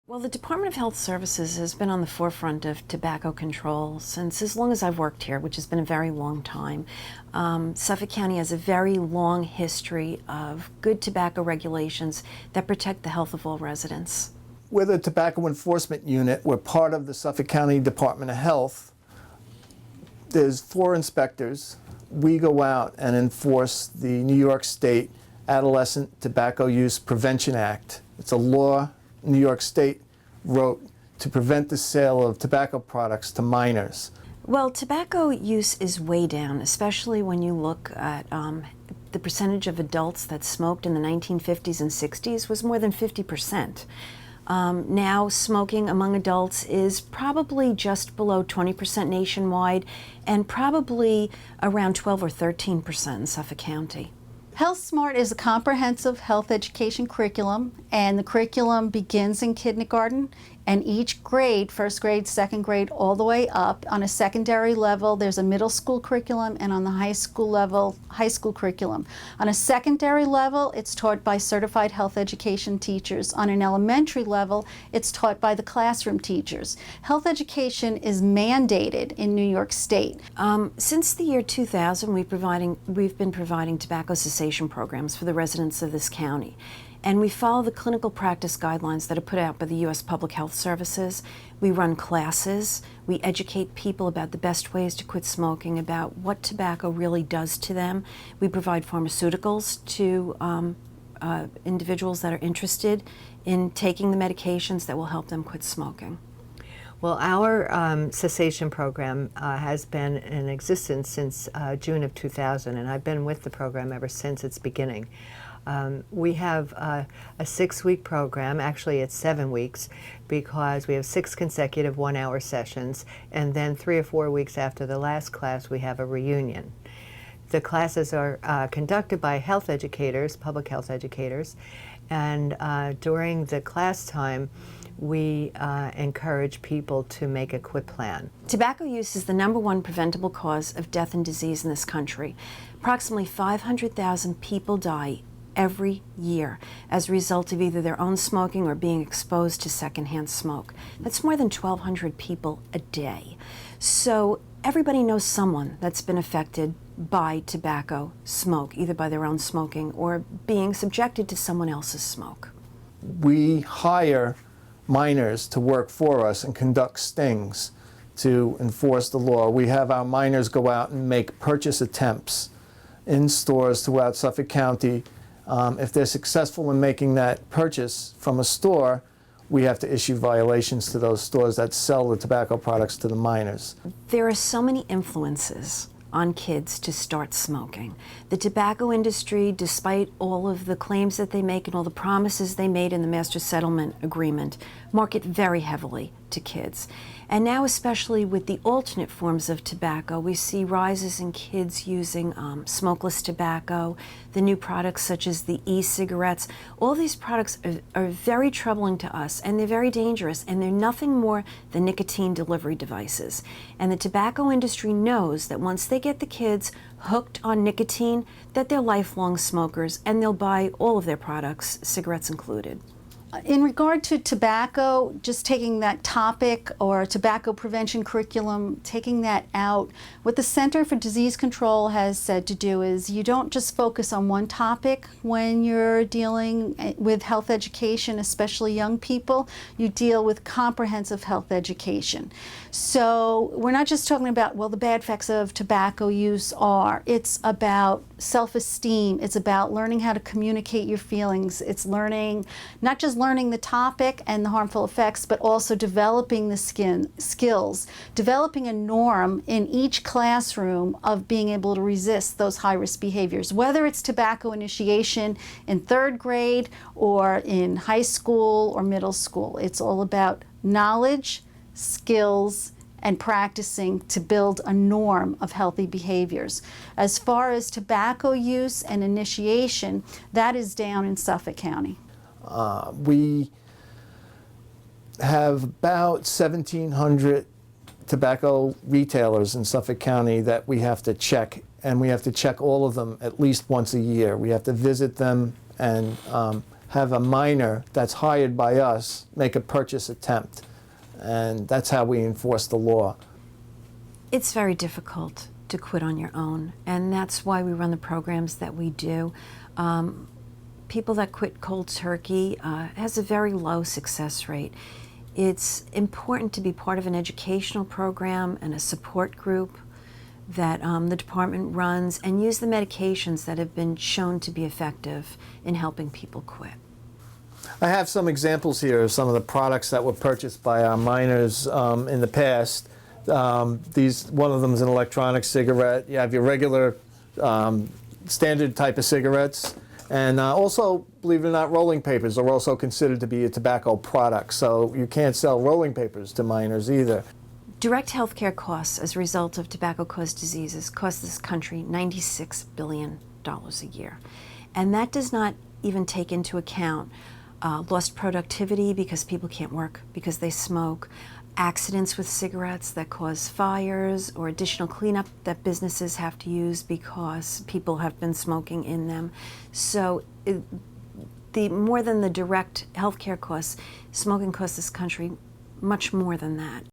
Well, the Department of Health Services has been on the forefront of tobacco control since as long as I've worked here, which has been a very long time. Suffolk County has a very long history of good tobacco regulations that protect the health of all residents. We're the Tobacco Enforcement Unit. We're part of the Suffolk County Department of Health. There's 4 inspectors. We go out and enforce the New York State Adolescent Tobacco Use Prevention Act. It's a law New York State wrote to prevent the sale of tobacco products to minors. Well, tobacco use is way down, especially when you look at the percentage of adults that smoked in the 1950s and 60s was more than 50%. Now, smoking among adults is probably just below 20% nationwide and probably around 12 or 13% in Suffolk County. Health Smart is a comprehensive health education curriculum, and the curriculum begins in kindergarten, and each grade, first grade, second grade, all the way up. On a secondary level, there's a middle school curriculum, and on the high school level, high school curriculum. On a secondary level, it's taught by certified health education teachers. On an elementary level, it's taught by the classroom teachers. Health education is mandated in New York State. Since the year 2000, we've been providing tobacco cessation programs for the residents of this county. And we follow the clinical practice guidelines that are put out by the U.S. Public Health Services. We run classes. We educate people about the best ways to quit smoking, about what tobacco really does to them. We provide pharmaceuticals to individuals that are interested in taking the medications that will help them quit smoking. Well, our cessation program has been in existence since June of 2000, and I've been with the program ever since its beginning. We have a 6-week program. Actually, it's 7 weeks because we have 6 consecutive 1-hour sessions, and then 3 or 4 weeks after the last class, we have a reunion. The classes are conducted by health educators, public health educators, and during the class time, we encourage people to make a quit plan. Tobacco use is the #1 preventable cause of death and disease in this country. Approximately 500,000 people die every year as a result of either their own smoking or being exposed to secondhand smoke. That's more than 1,200 people a day. So everybody knows someone that's been affected by tobacco smoke, either by their own smoking or being subjected to someone else's smoke. We hire minors to work for us and conduct stings to enforce the law. We have our minors go out and make purchase attempts in stores throughout Suffolk County. If they're successful in making that purchase from a store, we have to issue violations to those stores that sell the tobacco products to the minors. There are so many influences on kids to start smoking. The tobacco industry, despite all of the claims that they make and all the promises they made in the Master Settlement Agreement, market very heavily to kids. And now, especially with the alternate forms of tobacco, we see rises in kids using smokeless tobacco, the new products such as the e-cigarettes. All these products are very troubling to us, and they're very dangerous, and they're nothing more than nicotine delivery devices. And the tobacco industry knows that once they get the kids hooked on nicotine, that they're lifelong smokers, and they'll buy all of their products, cigarettes included. In regard to tobacco, just taking that topic or tobacco prevention curriculum, taking that out, what the Center for Disease Control has said to do is you don't just focus on one topic when you're dealing with health education, especially young people. You deal with comprehensive health education. So we're not just talking about, well, the bad effects of tobacco use are. It's about self-esteem. It's about learning how to communicate your feelings. It's learning, not just learning the topic and the harmful effects, but also developing the skills, developing a norm in each classroom of being able to resist those high-risk behaviors, whether it's tobacco initiation in 3rd grade or in high school or middle school. It's all about knowledge, skills, and practicing to build a norm of healthy behaviors. As far as tobacco use and initiation, that is down in Suffolk County. We have about 1,700 tobacco retailers in Suffolk County that we have to check, and we have to check all of them at least once a year. We have to visit them and have a minor that's hired by us make a purchase attempt. And that's how we enforce the law. It's very difficult to quit on your own, and that's why we run the programs that we do. People that quit cold turkey has a very low success rate. It's important to be part of an educational program and a support group that the department runs, and use the medications that have been shown to be effective in helping people quit. I have some examples here of some of the products that were purchased by our minors in the past. One of them is an electronic cigarette. You have your regular standard type of cigarettes. And also, believe it or not, rolling papers are also considered to be a tobacco product. So you can't sell rolling papers to minors either. Direct health care costs as a result of tobacco-caused diseases cost this country $96 billion a year. And that does not even take into account lost productivity because people can't work because they smoke, accidents with cigarettes that cause fires, or additional cleanup that businesses have to use because people have been smoking in them. So more than the direct health care costs, smoking costs this country much more than that.